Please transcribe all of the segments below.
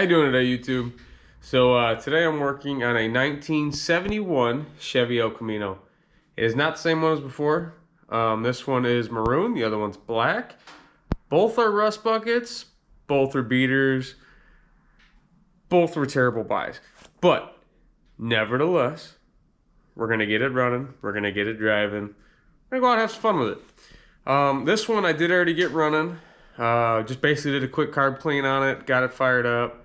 How you doing today, YouTube? So today I'm working on a 1971 Chevy El Camino. It is not the same one as before. This one is maroon, the other one's black. Both are rust buckets, both are beaters, both were terrible buys. But nevertheless, we're gonna get it running, we're gonna get it driving, we're gonna go out and have some fun with it. This one I did already get running. Just basically did a quick carb clean on it, got it fired up.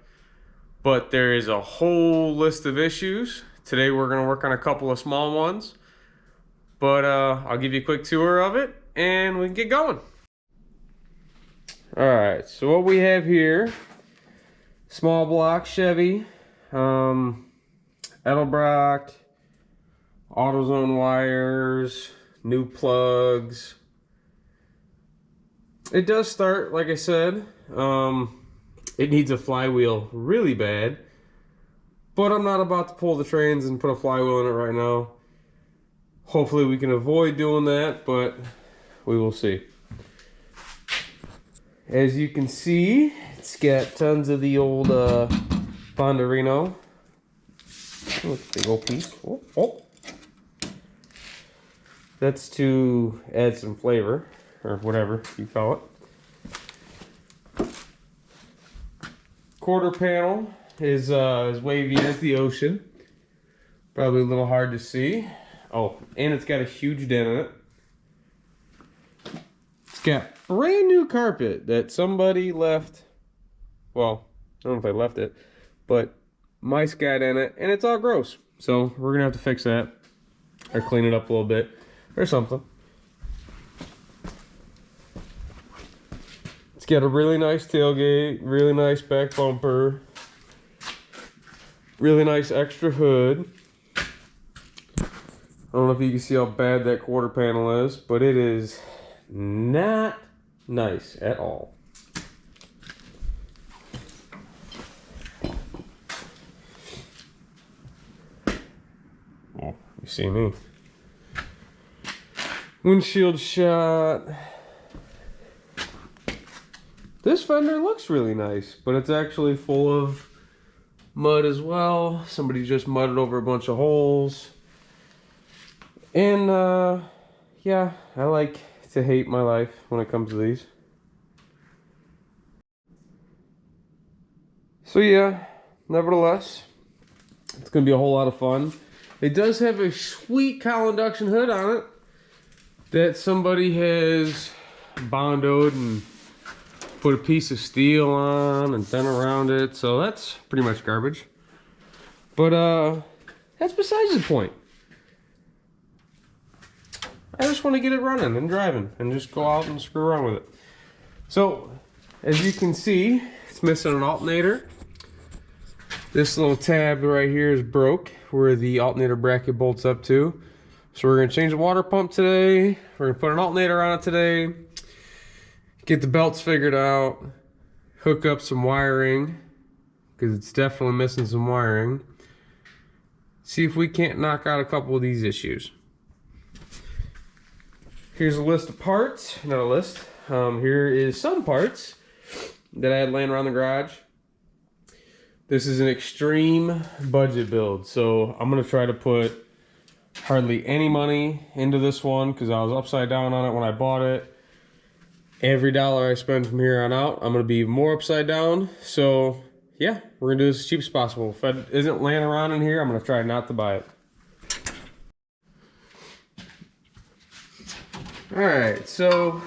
But there is a whole list of issues. Today we're going to work on a couple of small ones. But I'll give you a quick tour of it and we can get going. Alright, so what we have here, small block Chevy, Edelbrock, AutoZone wires, new plugs. It does start, like I said. It needs a flywheel really bad, but I'm not about to pull the trains and put a flywheel in it right now. Hopefully we can avoid doing that, but we will see. As you can see, it's got tons of the old Bondorino. Oh, big old piece. Oh. That's to add some flavor, or whatever you call it. Quarter panel is as wavy as the ocean. Probably a little hard to see. Oh, and it's got a huge dent in it. It's got brand new carpet that somebody left. Well, I don't know if I left it, but mice got in it, and it's all gross. So we're gonna have to fix that, or clean it up a little bit, or something. It's got a really nice tailgate, really nice back bumper, really nice extra hood. I don't know if you can see how bad that quarter panel is, but it is not nice at all. Oh, you see me. Windshield shot. This fender looks really nice, but it's actually full of mud as well. Somebody just mudded over a bunch of holes. And yeah, I like to hate my life when it comes to these. So yeah, nevertheless, it's gonna be a whole lot of fun. It does have a sweet cowl induction hood on it that somebody has bondoed and put a piece of steel on and then around it, so that's pretty much garbage. But that's besides the point. I just want to get it running and driving and just go out and screw around with it. So as you can see, it's missing an alternator. This little tab right here is broke where the alternator bracket bolts up to. So we're going to change the water pump today. We're going to put an alternator on it today. Get the belts figured out, hook up some wiring, because it's definitely missing some wiring. See if we can't knock out a couple of these issues. Here's a list of parts, not a list. Here is some parts that I had laying around the garage. This is an extreme budget build, so I'm gonna try to put hardly any money into this one because I was upside down on it when I bought it. Every dollar I spend from here on out, I'm going to be more upside down. So, yeah, we're going to do this as cheap as possible. If it isn't laying around in here, I'm going to try not to buy it. Alright, so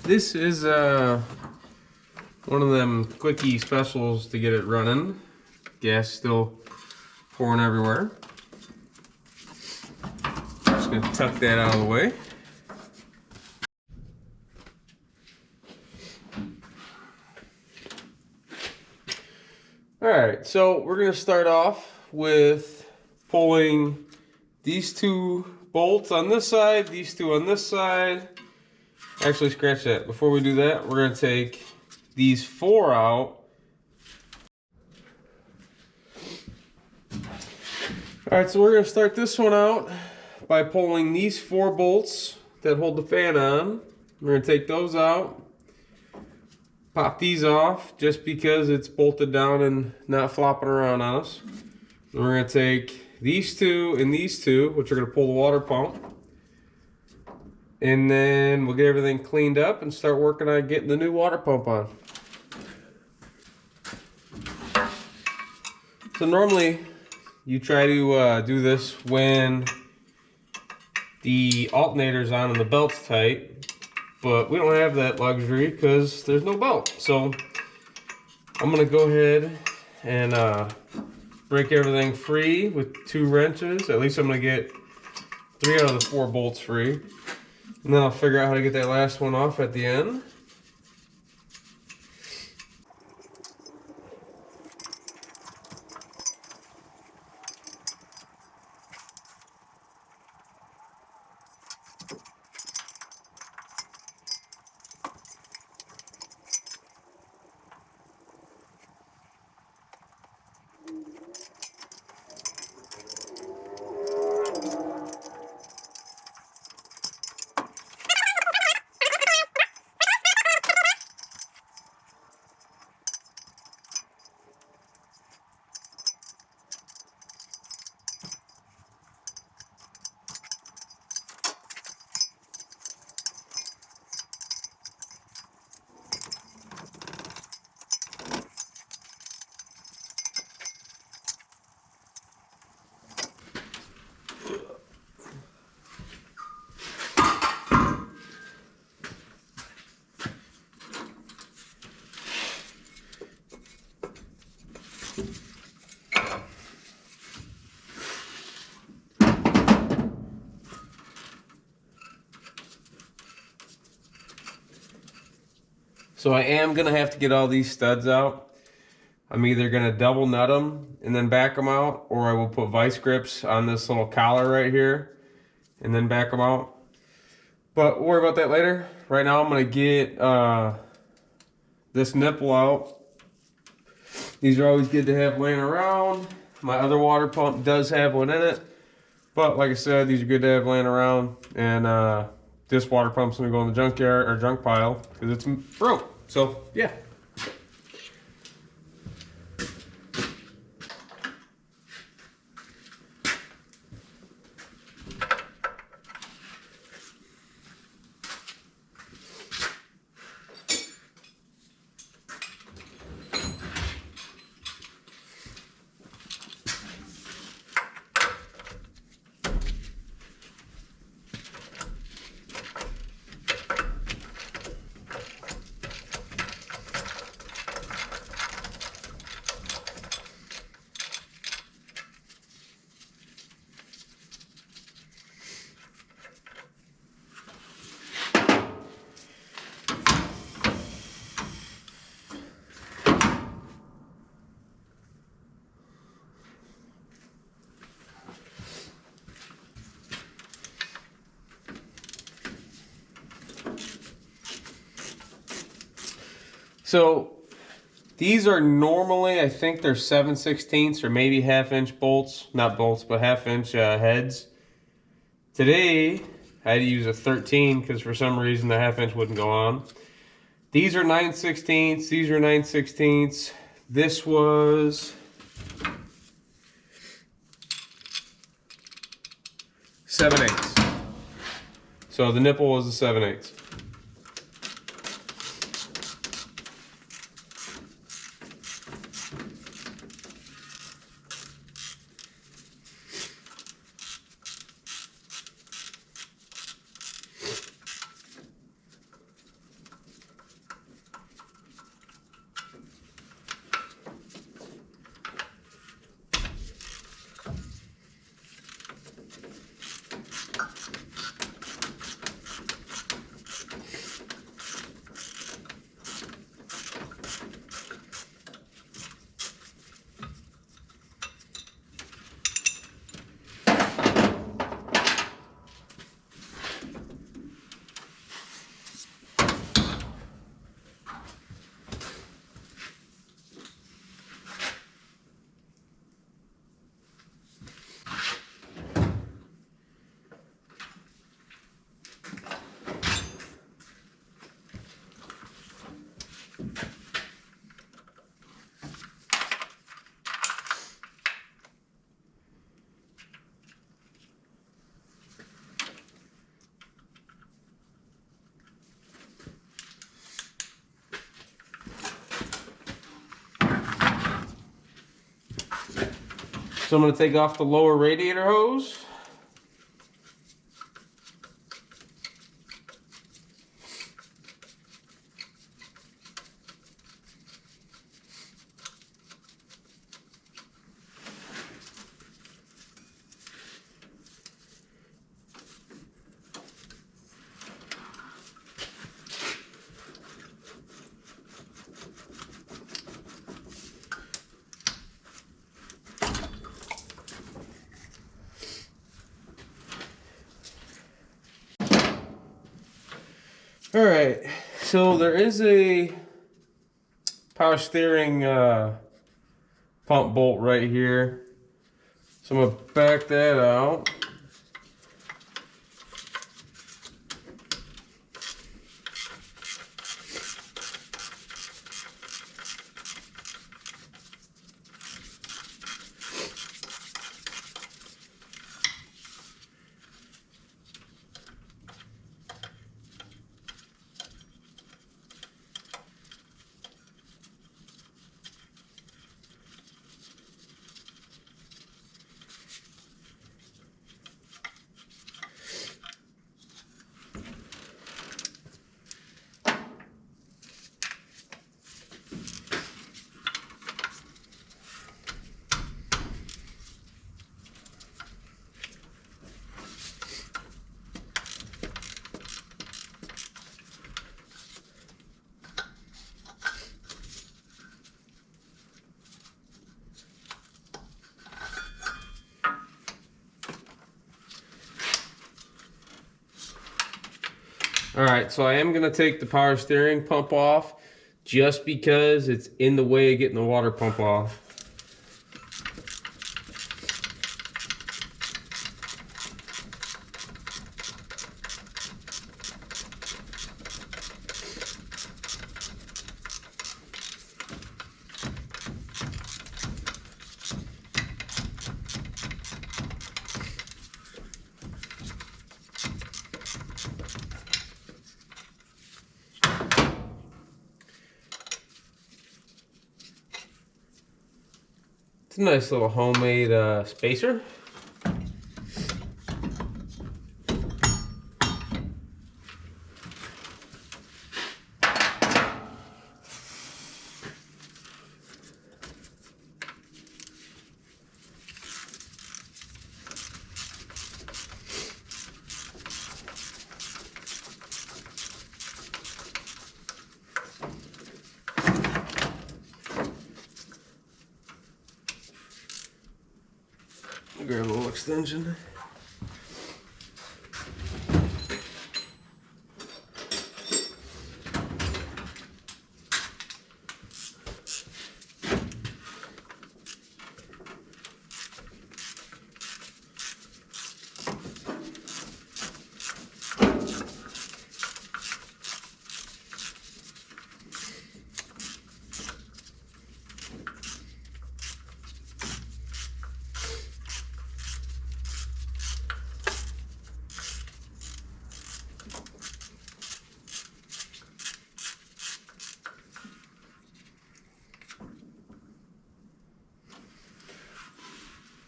this is one of them quickie specials to get it running. Gas still pouring everywhere. Just going to tuck that out of the way. Alright, so we're going to start off with pulling these two bolts on this side, these two on this side. Actually, scratch that. Before we do that, we're going to take these four out. Alright, so we're going to start this one out by pulling these four bolts that hold the fan on. We're going to take those out. pop these off just because it's bolted down and not flopping around on us. Then we're going to take these two and these two, which are going to pull the water pump. And then we'll get everything cleaned up and start working on getting the new water pump on. So normally you try to do this when the alternator's on and the belt's tight, but we don't have that luxury because there's no belt. So I'm gonna go ahead and break everything free with 2 wrenches. At least I'm gonna get 3 out of the 4 bolts free. And then I'll figure out how to get that last one off at the end. So I am gonna have to get all these studs out. I'm either gonna double nut them and then back them out, or I will put vice grips on this little collar right here and then back them out. But we'll worry about that later. Right now I'm gonna get this nipple out. These are always good to have laying around. My other water pump does have one in it, but like I said, these are good to have laying around. And this water pump's gonna go in the junkyard or junk pile because it's broke. So yeah. So these are normally, I think they're 7/16 or maybe 1/2-inch bolts. Not bolts, but 1/2-inch heads. Today, I had to use a 13 because for some reason the 1/2-inch wouldn't go on. These are 9/16. These are 9/16. This was 7/8. So the nipple was a 7/8. So I'm going to take off the lower radiator hose. All right, so there is a power steering pump bolt right here. So I'm gonna back that out. All right, so I am gonna take the power steering pump off just because it's in the way of getting the water pump off. It's a nice little homemade spacer. Grab a little extension.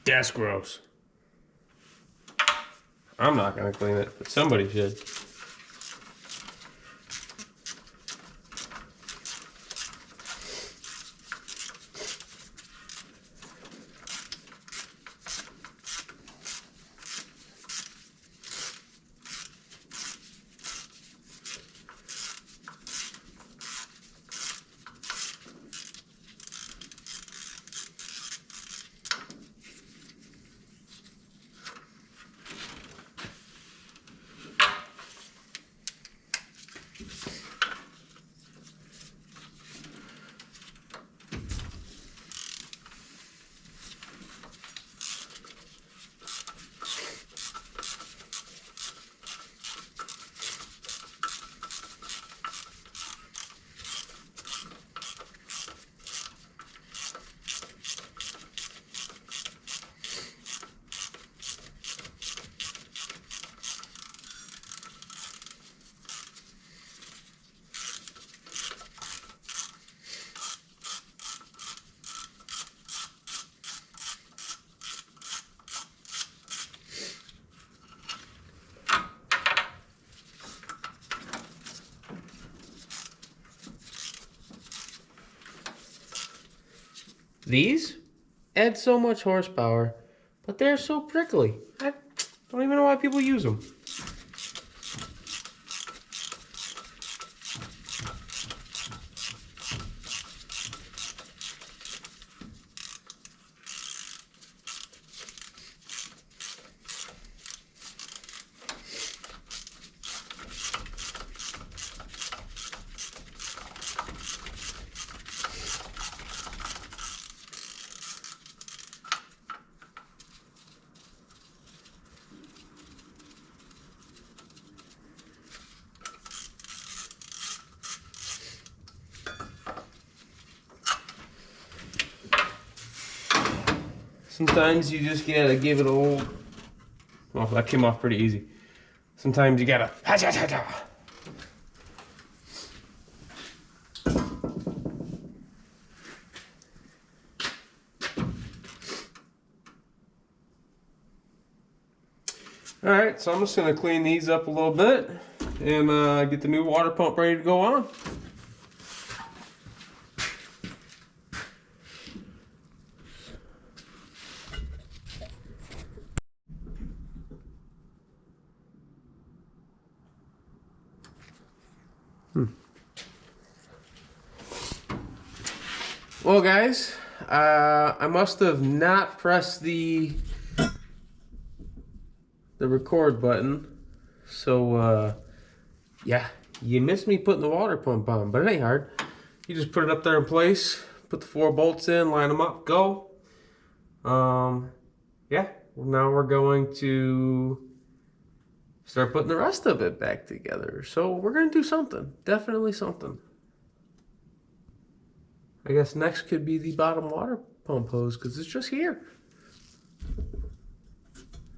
That's gross. I'm not gonna clean it, but somebody should. These add so much horsepower, but they're so prickly. I don't even know why people use them. Sometimes you just gotta give it a old. Well, that came off pretty easy. Sometimes you gotta. Alright, so I'm just gonna clean these up a little bit and get the new water pump ready to go on. Well, guys, I must have not pressed the record button, so yeah, you missed me putting the water pump on, but it ain't hard. You just put it up there in place, put the 4 bolts in, line them up, go. Yeah, now we're going to start putting the rest of it back together. So we're gonna do something, definitely something. I guess next could be the bottom water pump hose, because it's just here.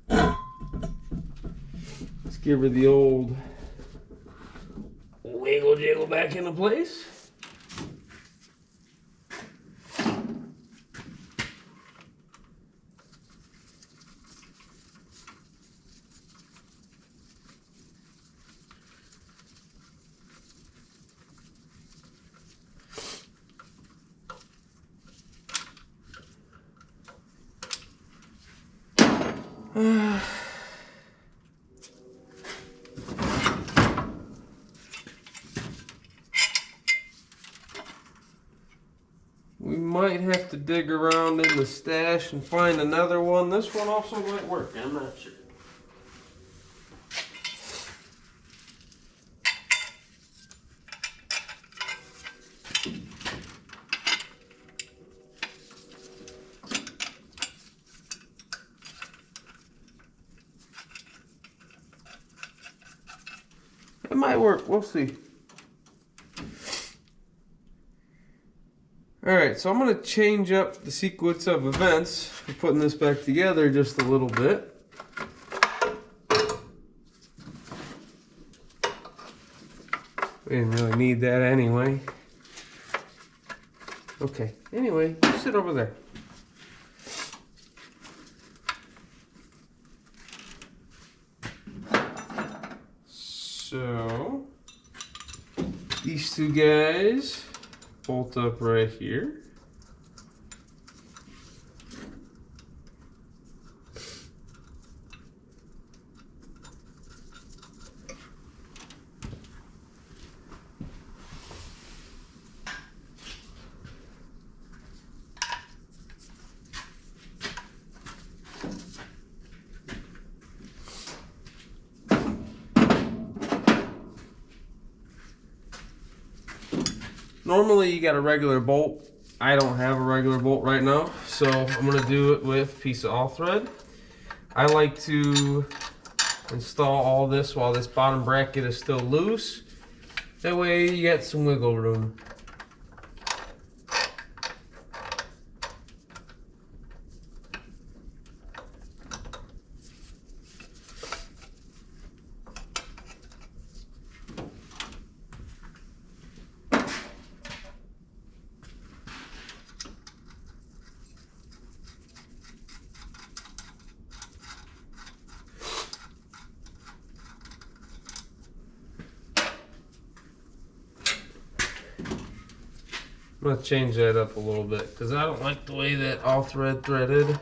Let's give her the old wiggle jiggle back into place. We might have to dig around in the stash and find another one. This one also might work, I'm not sure. It might work, we'll see. Alright, so I'm going to change up the sequence of events for putting this back together just a little bit. We didn't really need that anyway. Okay, anyway, sit over there. So, these two guys bolt up right here. Normally you got a regular bolt. I don't have a regular bolt right now, so I'm going to do it with a piece of all thread. I like to install all this while this bottom bracket is still loose. That way you get some wiggle room. I'm gonna change that up a little bit because I don't like the way that all thread threaded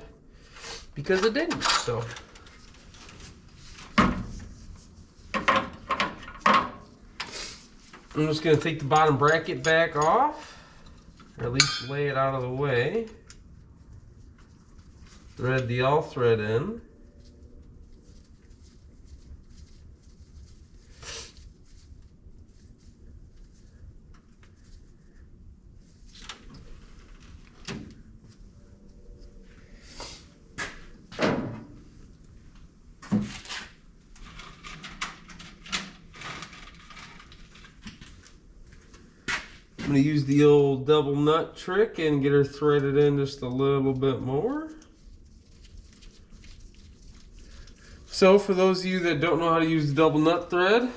because it didn't. So I'm just gonna take the bottom bracket back off, or at least lay it out of the way. Thread the all thread in. I'm going to use the old double nut trick and get her threaded in just a little bit more. So for those of you that don't know how to use the double nut thread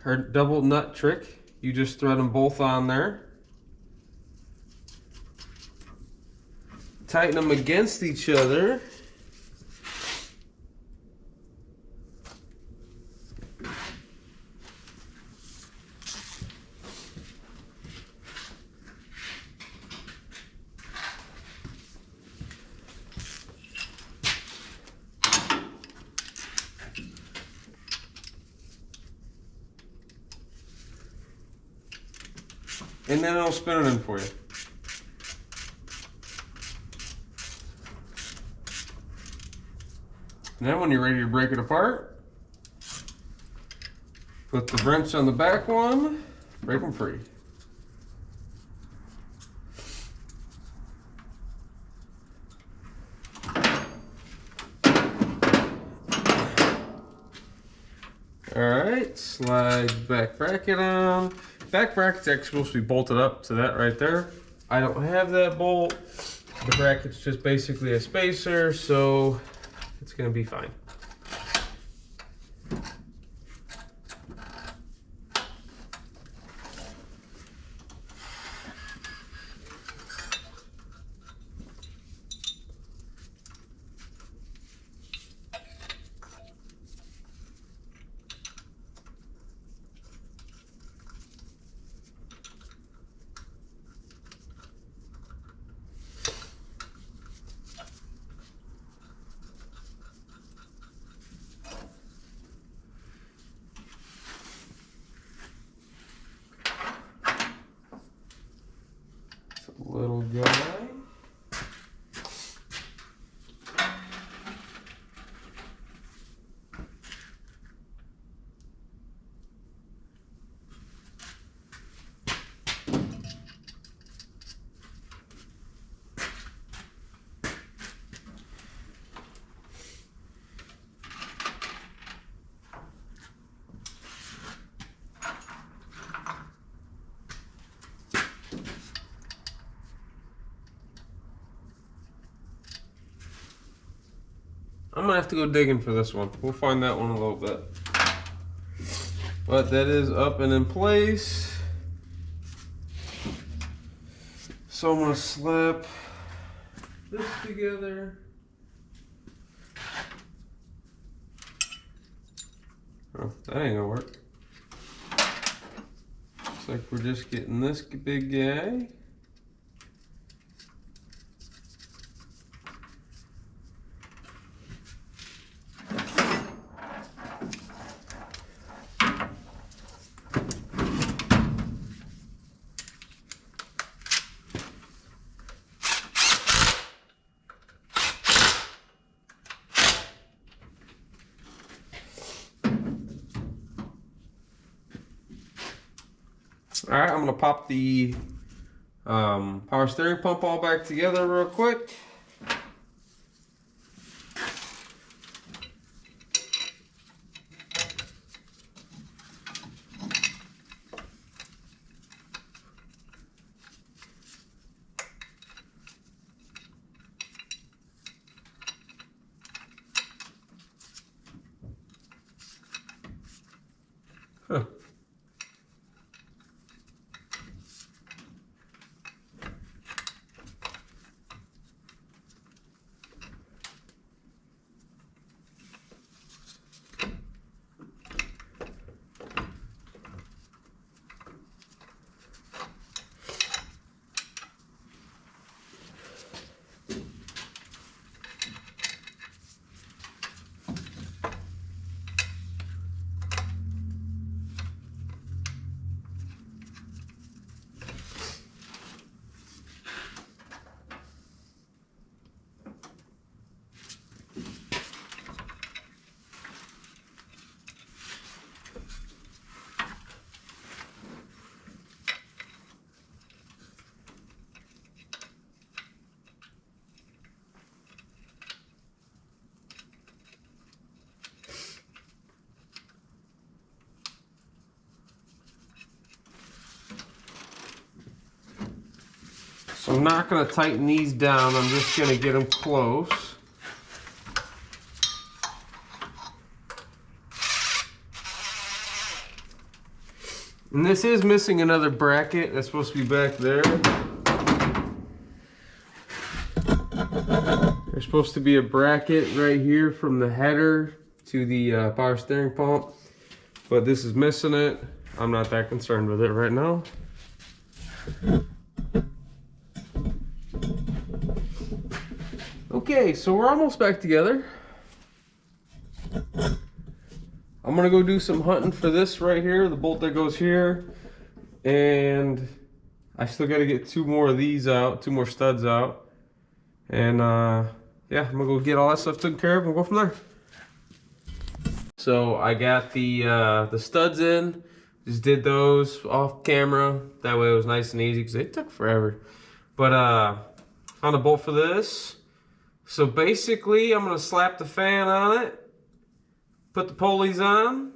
or double nut trick, you just thread them both on there. Tighten them against each other. And then I'll spin it in for you. And then when you're ready to break it apart, put the wrench on the back one, break them free. Alright, slide back bracket on. Back bracket's actually supposed to be bolted up to that right there. I don't have that bolt. The bracket's just basically a spacer, so it's going to be fine. Little guy. I'm gonna have to go digging for this one. We'll find that one a little bit. But that is up and in place. So I'm gonna slap this together. Oh, that ain't gonna work. Looks like we're just getting this big guy. All right, I'm gonna pop the power steering pump all back together real quick. Huh. So I'm not going to tighten these down, I'm just going to get them close. And this is missing another bracket that's supposed to be back there. There's supposed to be a bracket right here from the header to the power steering pump, but this is missing it. I'm not that concerned with it right now. Okay, so we're almost back together. I'm gonna go do some hunting for this right here, the bolt that goes here, and I still gotta get two more of these out, two more studs out, and yeah, I'm gonna go get all that stuff taken care of and go from there. So I got the studs in, just did those off camera, that way it was nice and easy because they took forever. But found a bolt for this. So basically I'm gonna slap the fan on it, put the pulleys on,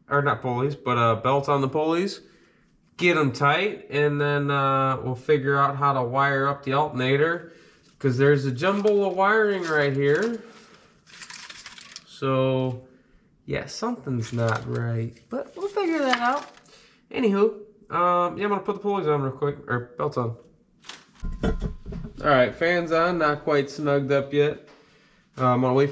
or not pulleys, but belt on the pulleys, get them tight, and then we'll figure out how to wire up the alternator, because there's a jumble of wiring right here. So yeah, something's not right, but we'll figure that out. Anywho, yeah, I'm gonna put the pulleys on real quick, or belts on. All right, fans on, not quite snugged up yet. I'm gonna wait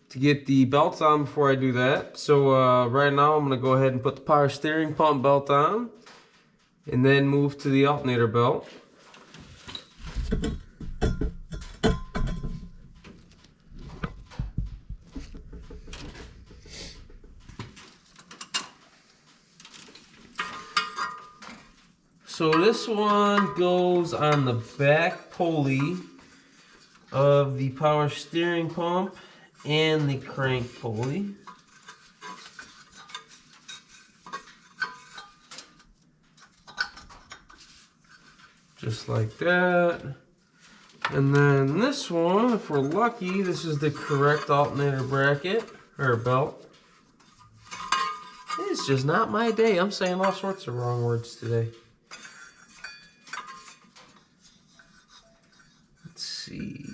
to get the belts on before I do that. So right now I'm gonna go ahead and put the power steering pump belt on, and then move to the alternator belt. So this one goes on the back pulley of the power steering pump and the crank pulley. Just like that. And then this one, if we're lucky, this is the correct alternator bracket, or belt. It's just not my day. I'm saying all sorts of wrong words today. Let's see.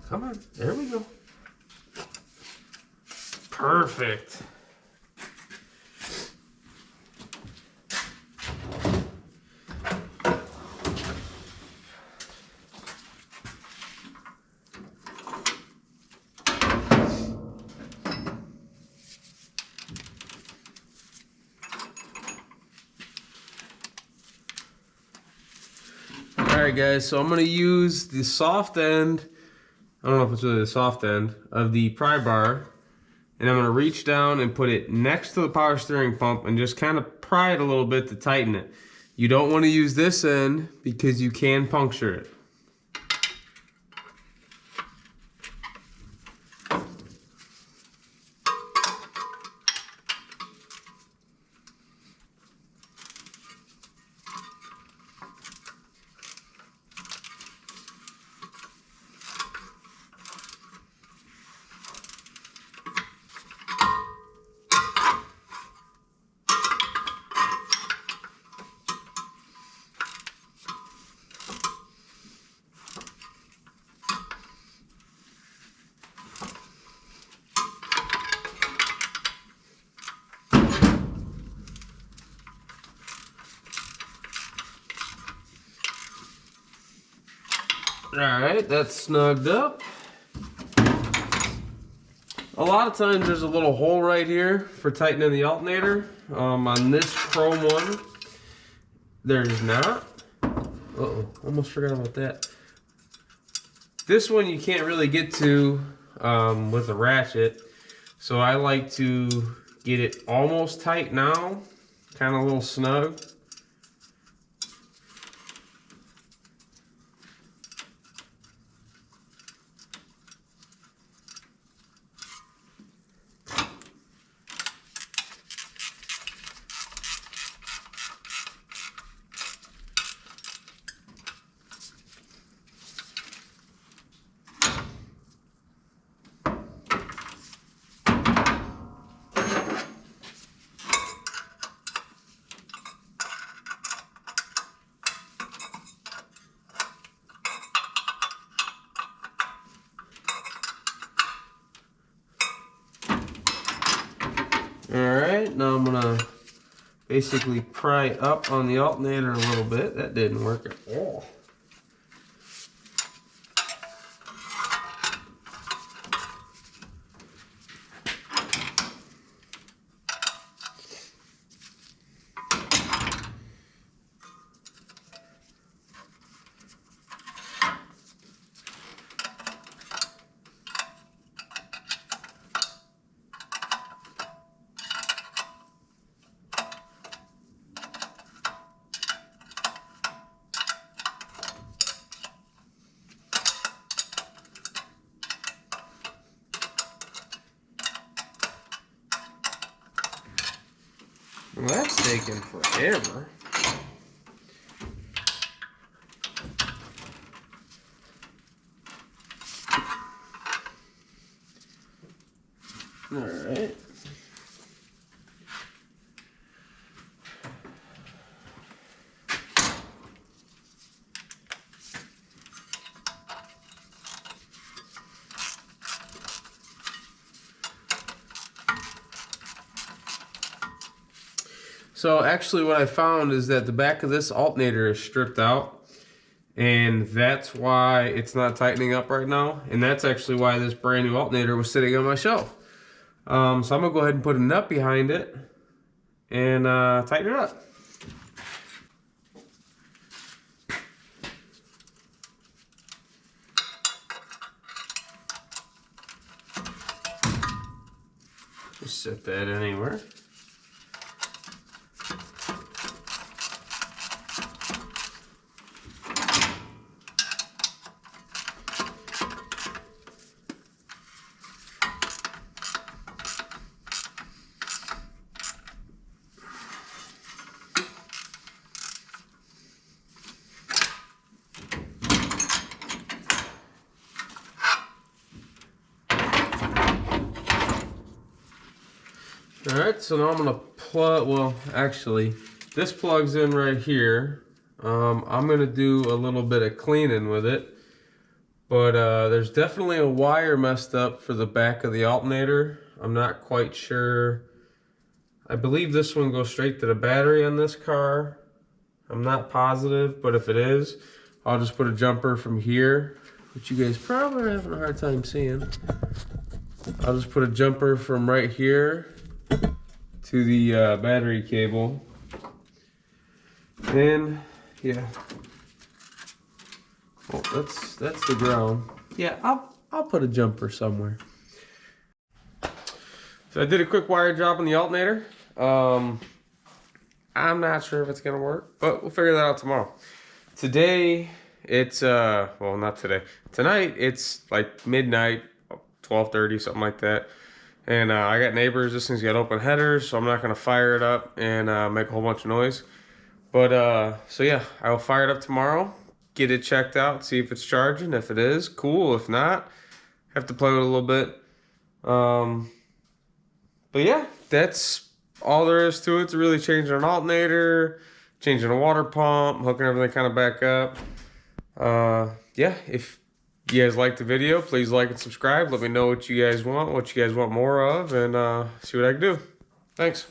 Come on, there we go. Perfect. Alright guys, so I'm going to use the soft end, I don't know if it's really the soft end, of the pry bar, and I'm going to reach down and put it next to the power steering pump and just kind of pry it a little bit to tighten it. You don't want to use this end because you can puncture it. Alright, that's snugged up. A lot of times there's a little hole right here for tightening the alternator. On this chrome one, there's not. Uh-oh, almost forgot about that. This one you can't really get to with a ratchet, so I like to get it almost tight now, kind of a little snug. right, now I'm gonna basically pry up on the alternator a little bit. That didn't work at all. Well, that's taking forever. All right. So actually what I found is that the back of this alternator is stripped out, and that's why it's not tightening up right now. And that's actually why this brand new alternator was sitting on my shelf. So I'm gonna go ahead and put a nut behind it and tighten it up. Just set that anywhere. All right, so now I'm gonna plug, well, actually, this plugs in right here. I'm gonna do a little bit of cleaning with it, but there's definitely a wire messed up for the back of the alternator. I'm not quite sure. I believe this one goes straight to the battery on this car. I'm not positive, but if it is, I'll just put a jumper from here, which you guys probably are having a hard time seeing. I'll just put a jumper from right here to the battery cable, and yeah, well, that's the ground. Yeah, I'll put a jumper somewhere. So I did a quick wire job on the alternator. I'm not sure if it's gonna work, but we'll figure that out tomorrow. Today it's well, not today. Tonight it's like midnight, 12:30, something like that. And I got neighbors. This thing's got open headers, so I'm not gonna fire it up and make a whole bunch of noise. But so yeah, I'll fire it up tomorrow, get it checked out, see if it's charging. If it is, cool. If not, have to play with it a little bit. But yeah, that's all there is to it. It's really changing an alternator, changing a water pump, hooking everything kind of back up. Yeah, if you guys like the video, please like and subscribe. Let me know what you guys want more of, and see what I can do. Thanks.